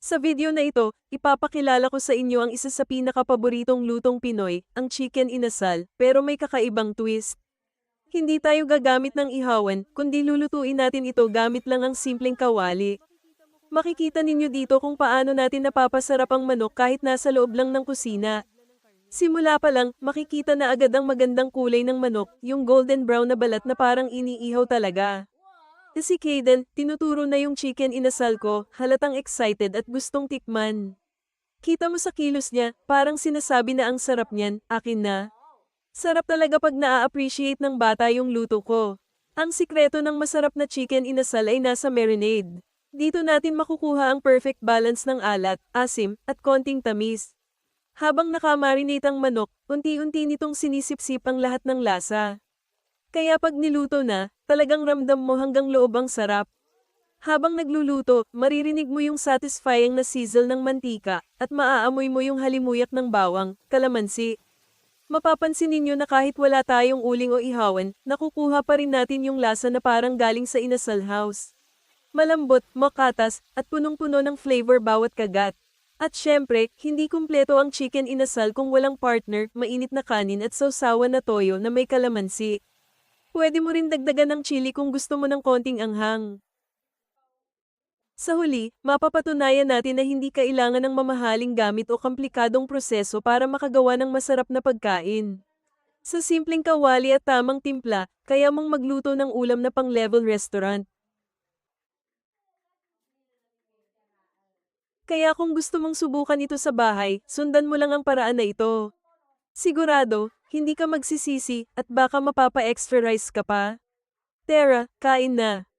Sa video na ito, ipapakilala ko sa inyo ang isa sa pinakapaboritong lutong Pinoy, ang chicken inasal, pero may kakaibang twist. Hindi tayo gagamit ng ihawan, kundi lulutuin natin ito gamit lang ang simpleng kawali. Makikita ninyo dito kung paano natin napapasarap ang manok kahit nasa loob lang ng kusina. Simula pa lang, makikita na agad ang magandang kulay ng manok, yung golden brown na balat na parang iniihaw talaga. Si Kaden, tinuturo na yung chicken inasal ko, halatang excited at gustong tikman. Kita mo sa kilos niya, parang sinasabi na ang sarap niyan, akin na. Sarap talaga pag naa-appreciate ng bata yung luto ko. Ang sikreto ng masarap na chicken inasal ay nasa marinade. Dito natin makukuha ang perfect balance ng alat, asim, at konting tamis. Habang nakamarinate ang manok, unti-unti nitong sinisip-sip ang lahat ng lasa. Kaya pag niluto na, talagang ramdam mo hanggang loob ang sarap. Habang nagluluto, maririnig mo yung satisfying na sizzle ng mantika, at maaamoy mo yung halimuyak ng bawang, kalamansi. Mapapansin ninyo na kahit wala tayong uling o ihawan, nakukuha pa rin natin yung lasa na parang galing sa inasal house. Malambot, makatas, at punong-puno ng flavor bawat kagat. At syempre, hindi kumpleto ang chicken inasal kung walang partner, mainit na kanin at sausawan na toyo na may kalamansi. Pwede mo rin dagdagan ng chili kung gusto mo ng konting anghang. Sa huli, mapapatunayan natin na hindi kailangan ng mamahaling gamit o komplikadong proseso para makagawa ng masarap na pagkain. Sa simpleng kawali at tamang timpla, kaya mong magluto ng ulam na pang-level restaurant. Kaya kung gusto mong subukan ito sa bahay, sundan mo lang ang paraan na ito. Sigurado, hindi ka magsisisi at baka mapapa-extra rice ka pa. Tara, kain na!